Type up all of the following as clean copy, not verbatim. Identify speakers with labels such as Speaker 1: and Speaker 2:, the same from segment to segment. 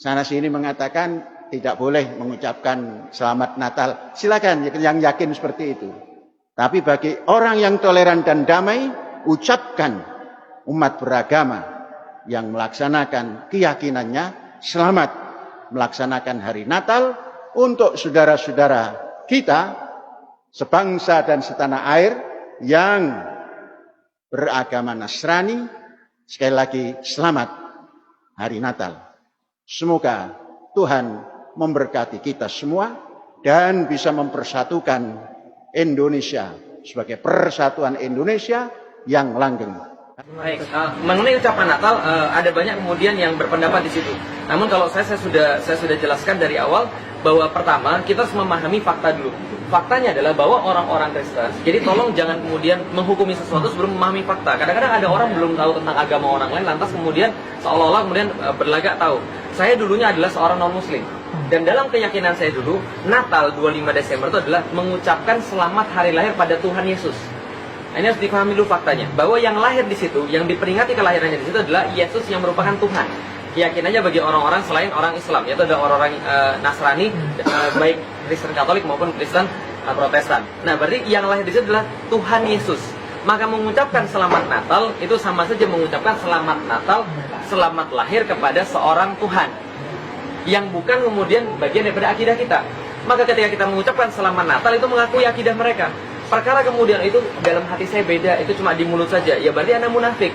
Speaker 1: Sana sini mengatakan tidak boleh mengucapkan selamat Natal. Silakan yang yakin seperti itu. Tapi bagi orang yang toleran dan damai, ucapkan umat beragama yang melaksanakan keyakinannya selamat melaksanakan hari Natal untuk saudara-saudara kita sebangsa dan setanah air yang beragama Nasrani. Sekali lagi selamat hari Natal. Semoga Tuhan memberkati kita semua dan bisa mempersatukan Indonesia sebagai persatuan Indonesia yang langgeng.
Speaker 2: Baik, mengenai ucapan Natal ada banyak kemudian yang berpendapat di situ. Namun kalau saya sudah jelaskan dari awal bahwa pertama kita harus memahami fakta dulu. Faktanya adalah bahwa orang-orang Kristen, jadi tolong jangan kemudian menghukumi sesuatu sebelum memahami fakta. Kadang-kadang ada orang belum tahu tentang agama orang lain, lantas kemudian seolah-olah kemudian berlagak tahu. Saya dulunya adalah seorang non-muslim. Dan dalam keyakinan saya dulu, Natal 25 Desember itu adalah mengucapkan selamat hari lahir pada Tuhan Yesus. Ini harus dipahami dulu faktanya, bahwa yang lahir di situ, yang diperingati kelahirannya di situ adalah Yesus yang merupakan Tuhan. Keyakinannya bagi orang-orang selain orang Islam, yaitu ada orang-orang Nasrani, baik Kristen Katolik maupun Kristen Protestan. Nah, berarti yang lahir di situ adalah Tuhan Yesus. Maka mengucapkan selamat Natal itu sama saja mengucapkan selamat Natal, selamat lahir kepada seorang Tuhan yang bukan kemudian bagian daripada akidah kita. Maka ketika kita mengucapkan selamat Natal itu mengakui akidah mereka. Perkara kemudian itu dalam hati saya beda, itu cuma di mulut saja, ya berarti Anda munafik.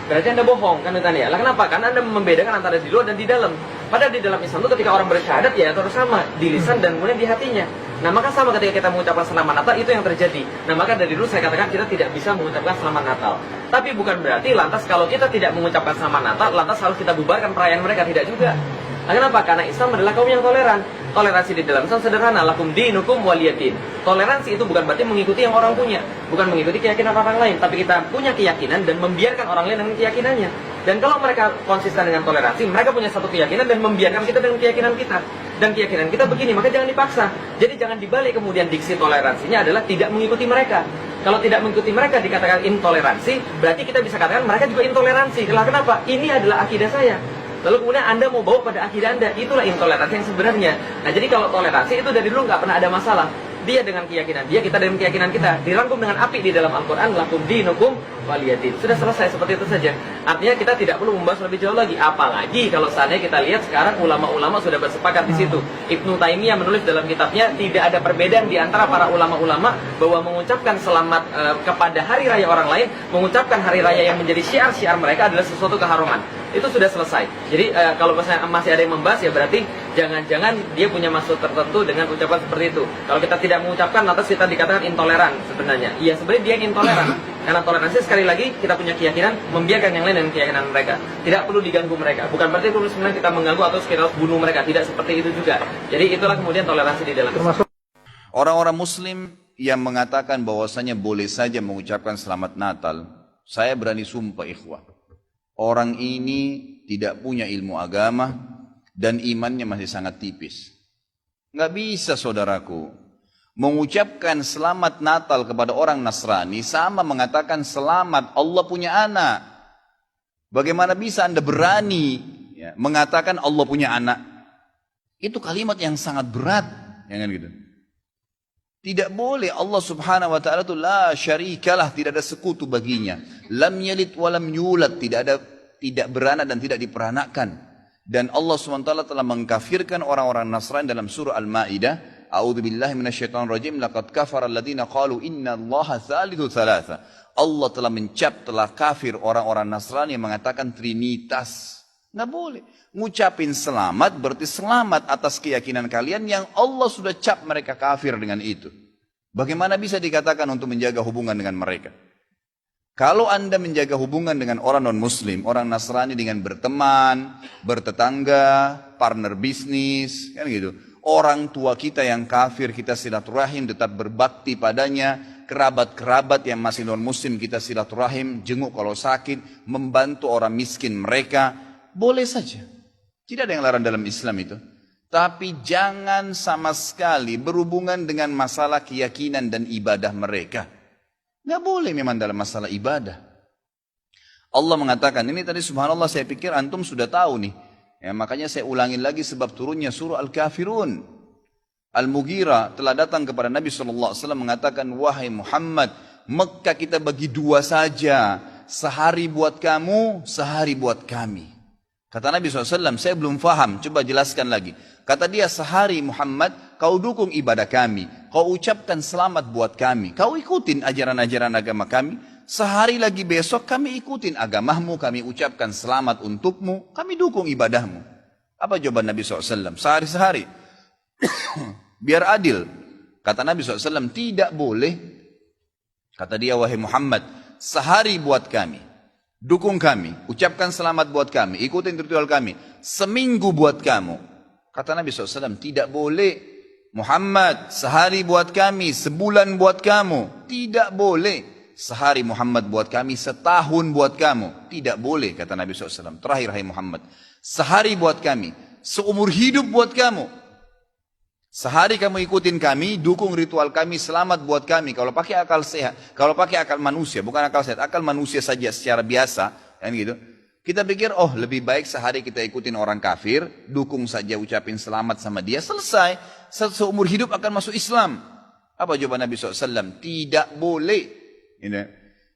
Speaker 2: Berarti Anda bohong, kan ditanya. Lah kenapa? Karena Anda membedakan antara di luar dan di dalam. Padahal di dalam Islam itu ketika orang bersyahadat ya terus sama, di lisan dan kemudian di hatinya. Nah maka sama ketika kita mengucapkan selamat Natal, itu yang terjadi. Nah maka dari dulu saya katakan kita tidak bisa mengucapkan selamat Natal. Tapi bukan berarti lantas kalau kita tidak mengucapkan selamat Natal, lantas harus kita bubarkan perayaan mereka, tidak juga. Nah, kenapa? Karena Islam adalah kaum yang toleran. Toleransi di dalam Islam sederhana, lakum dinukum waliyadin. Toleransi itu bukan berarti mengikuti yang orang punya, bukan mengikuti keyakinan orang lain, tapi kita punya keyakinan dan membiarkan orang lain dengan keyakinannya. Dan kalau mereka konsisten dengan toleransi, mereka punya satu keyakinan dan membiarkan kita dengan keyakinan kita. Dan keyakinan kita begini, maka jangan dipaksa. Jadi jangan dibalik kemudian diksi toleransinya adalah tidak mengikuti mereka. Kalau tidak mengikuti mereka dikatakan intoleransi, berarti kita bisa katakan mereka juga intoleransi. Kenapa? Ini adalah akidah saya. Lalu kemudian Anda mau bawa pada akidah Anda, itulah intoleransi yang sebenarnya. Nah jadi kalau toleransi itu dari dulu nggak pernah ada masalah. Dia dengan keyakinan dia, kita dengan keyakinan kita. Dirangkum dengan api di dalam Al-Quran, lakum dinukum waliyadin. Sudah selesai seperti itu saja. Artinya kita tidak perlu membahas lebih jauh lagi. Apalagi kalau seandainya kita lihat sekarang ulama-ulama sudah bersepakat di situ. Ibnu Taimiyah menulis dalam kitabnya tidak ada perbedaan di antara para ulama-ulama bahwa mengucapkan selamat kepada hari raya orang lain, mengucapkan hari raya yang menjadi syiar-syiar mereka adalah sesuatu keharuman. Itu sudah selesai. Jadi kalau masih ada yang membahas ya berarti jangan-jangan dia punya maksud tertentu dengan ucapan seperti itu. Kalau kita tidak mengucapkan, lantas kita dikatakan intoleran sebenarnya. Iya sebenarnya dia yang intoleran. Karena toleransi sekali lagi kita punya keyakinan membiarkan yang lain dengan keyakinan mereka. Tidak perlu diganggu mereka. Bukan berarti sebenarnya kita mengganggu atau kita harus bunuh mereka. Tidak seperti itu juga. Jadi itulah kemudian toleransi di dalam Islam.
Speaker 3: Orang-orang Muslim yang mengatakan bahwasanya boleh saja mengucapkan selamat Natal, saya berani sumpah ikhwah, orang ini tidak punya ilmu agama dan imannya masih sangat tipis. Nggak bisa saudaraku mengucapkan selamat Natal kepada orang Nasrani sama mengatakan selamat Allah punya anak. Bagaimana bisa Anda berani mengatakan Allah punya anak? Itu kalimat yang sangat berat, jangan gitu. Tidak boleh. Allah subhanahu wa ta'ala itu la syarikalah, tidak ada sekutu baginya. Lam yalid walam yulad, tidak beranak dan tidak diperanakkan. Dan Allah subhanahu wa ta'ala telah mengkafirkan orang-orang Nasrani dalam surah Al-Ma'idah. A'udzubillahi minasyaitonirrajim, laqad kafara alladziina qalu innallaha tsalitsu tsalatsa. Allah telah kafir orang-orang Nasrani yang mengatakan trinitas. Nggak boleh. Ngucapin selamat berarti selamat atas keyakinan kalian yang Allah sudah cap mereka kafir dengan itu. Bagaimana bisa dikatakan untuk menjaga hubungan dengan mereka? Kalau Anda menjaga hubungan dengan orang non-muslim, orang Nasrani dengan berteman, bertetangga, partner bisnis, kan gitu. Orang tua kita yang kafir kita silaturahim, tetap berbakti padanya. Kerabat-kerabat yang masih non-muslim kita silaturahim, jenguk kalau sakit, membantu orang miskin mereka. Boleh saja. Tidak ada yang larang dalam Islam itu. Tapi jangan sama sekali berhubungan dengan masalah keyakinan dan ibadah mereka. Nggak boleh memang dalam masalah ibadah. Allah mengatakan, ini tadi subhanallah saya pikir antum sudah tahu nih. Ya, makanya saya ulangin lagi sebab turunnya surah Al-Kafirun. Al-Mughirah telah datang kepada Nabi SAW mengatakan, wahai Muhammad, Mekah kita bagi dua saja. Sehari buat kamu, sehari buat kami. Kata Nabi SAW, saya belum faham, coba jelaskan lagi. Kata dia, sehari Muhammad, kau dukung ibadah kami. Kau ucapkan selamat buat kami. Kau ikutin ajaran-ajaran agama kami. Sehari lagi besok kami ikutin agamamu, kami ucapkan selamat untukmu, kami dukung ibadahmu. Apa jawaban Nabi SAW? Sehari-sehari. Biar adil. Kata Nabi SAW, tidak boleh. Kata dia, wahai Muhammad, sehari buat kami, dukung kami, ucapkan selamat buat kami, ikutin ritual kami. Seminggu buat kamu. Kata Nabi SAW, tidak boleh. Muhammad, sehari buat kami, sebulan buat kamu. Tidak boleh. Sehari Muhammad buat kami, setahun buat kamu. Tidak boleh, kata Nabi SAW. Terakhir, hai Muhammad, sehari buat kami, seumur hidup buat kamu. Sehari kamu ikutin kami, dukung ritual kami, selamat buat kami. Kalau pakai akal sehat, kalau pakai akal manusia, bukan akal sehat, akal manusia saja secara biasa, kan gitu. Kita pikir, oh lebih baik sehari kita ikutin orang kafir, dukung saja, ucapin selamat sama dia, selesai. Seumur hidup akan masuk Islam. Apa jawaban Nabi SAW? Tidak boleh.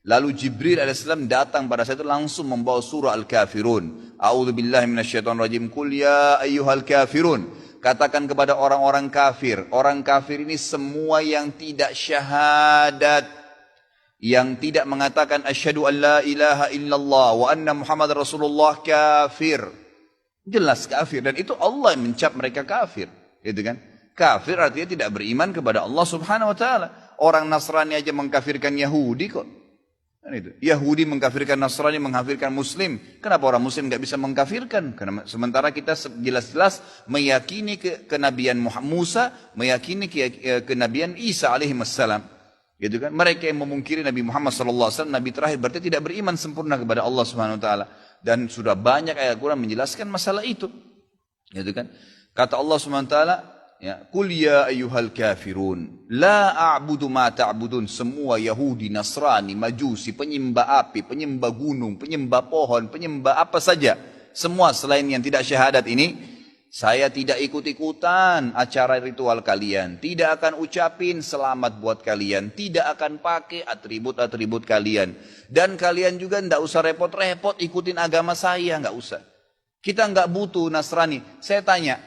Speaker 3: Lalu Jibril AS datang pada saat itu langsung membawa surah Al-Kafirun. A'udzubillahi minasyaitonirrajim. Qul ya ayyuhal kafirun. Katakan kepada orang-orang kafir. Orang kafir ini semua yang tidak syahadat. Yang tidak mengatakan asyhadu an la ilaha illallah wa anna Muhammad Rasulullah kafir. Jelas kafir. Dan itu Allah yang mencap mereka kafir. Gitu kan? Kafir artinya tidak beriman kepada Allah Subhanahu wa taala. Orang Nasrani aja mengkafirkan Yahudi kok. Yahudi mengkafirkan Nasrani, mengkafirkan Muslim. Kenapa orang Muslim nggak bisa mengkafirkan? Karena sementara kita jelas-jelas meyakini kenabian Musa, meyakini kenabian Isa alaihissalam. Gitu kan? Mereka yang memungkiri Nabi Muhammad SAW, Nabi terakhir, berarti tidak beriman sempurna kepada Allah Subhanahu Wa Taala. Dan sudah banyak ayat Quran menjelaskan masalah itu. Gitu kan? Kata Allah Subhanahu Wa Taala, ya, Qul ya ayyuhal kafirun, la a'budu ma ta'budun. Semua Yahudi, Nasrani, Majusi, penyembah api, penyembah gunung, penyembah pohon, penyembah apa saja. Semua selain yang tidak syahadat ini, saya tidak ikut-ikutan acara ritual kalian. Tidak akan ucapin selamat buat kalian. Tidak akan pakai atribut-atribut kalian. Dan kalian juga tidak usah repot-repot ikutin agama saya, nggak usah. Kita nggak butuh Nasrani. Saya tanya,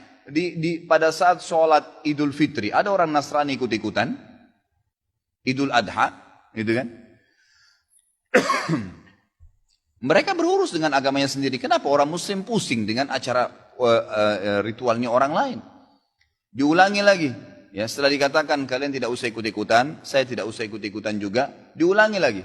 Speaker 3: pada saat sholat Idul Fitri, ada orang Nasrani ikut-ikutan? Idul Adha, gitu kan? Mereka berurus dengan agamanya sendiri. Kenapa orang Muslim pusing dengan acara ritualnya orang lain? Diulangi lagi. Ya, setelah dikatakan kalian tidak usah ikut-ikutan, saya tidak usah ikut-ikutan juga. Diulangi lagi.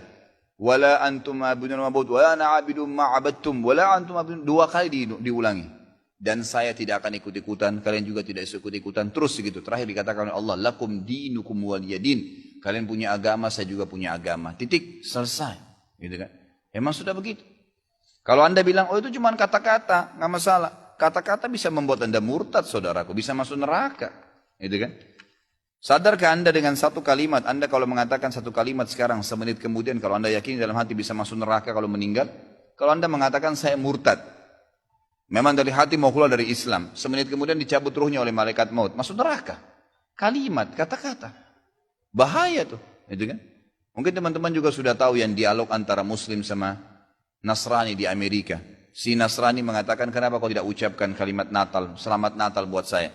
Speaker 3: Wala antum ma'budun ma'bud, wala ana 'abidun ma'abadtum, wala antum ma'budun. 2 kali diulangi. Dan saya tidak akan ikut-ikutan, kalian juga tidak ikut-ikutan, terus begitu. Terakhir dikatakan oleh Allah, lakum dinukum waliyadin. Kalian punya agama, saya juga punya agama. Titik, selesai. Gitu kan? Emang sudah begitu. Kalau Anda bilang, oh itu cuma kata-kata, nggak masalah. Kata-kata bisa membuat Anda murtad, saudaraku, bisa masuk neraka. Gitu kan? Sadarkah Anda dengan satu kalimat, Anda kalau mengatakan satu kalimat sekarang, semenit kemudian kalau Anda yakin dalam hati bisa masuk neraka kalau meninggal? Kalau Anda mengatakan saya murtad, memang dari hati mau keluar dari Islam, semenit kemudian dicabut ruhnya oleh malaikat maut, masuk neraka. Kalimat, kata-kata. Bahaya tuh, gitu kan? Mungkin teman-teman juga sudah tahu yang dialog antara Muslim sama Nasrani di Amerika. Si Nasrani mengatakan, kenapa kau tidak ucapkan kalimat Natal, selamat Natal buat saya?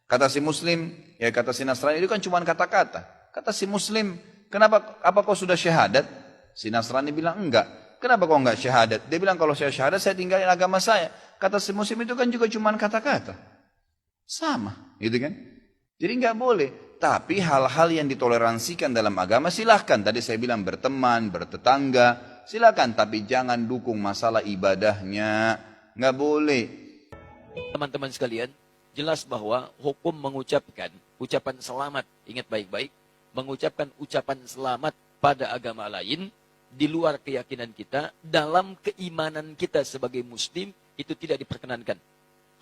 Speaker 3: Kata si Muslim, ya kata si Nasrani, itu kan cuma kata-kata. Kata si Muslim, kenapa, apa kau sudah syahadat? Si Nasrani bilang, enggak. Kenapa kau enggak syahadat? Dia bilang, kalau saya syahadat, saya tinggalin agama saya. Kata si Muslim, itu kan juga cuma kata-kata. Sama, gitu kan? Jadi enggak boleh. Tapi hal-hal yang ditoleransikan dalam agama silahkan. Tadi saya bilang berteman, bertetangga, silahkan. Tapi jangan dukung masalah ibadahnya. Enggak boleh.
Speaker 4: Teman-teman sekalian, jelas bahwa hukum mengucapkan ucapan selamat, ingat baik-baik, mengucapkan ucapan selamat pada agama lain, di luar keyakinan kita, dalam keimanan kita sebagai muslim, itu tidak diperkenankan.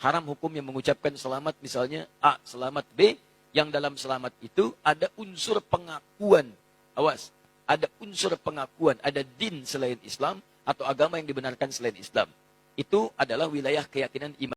Speaker 4: Haram hukum yang mengucapkan selamat, misalnya A, selamat B, yang dalam selamat itu ada unsur pengakuan. Awas, ada unsur pengakuan, ada din selain Islam, atau agama yang dibenarkan selain Islam. Itu adalah wilayah keyakinan iman.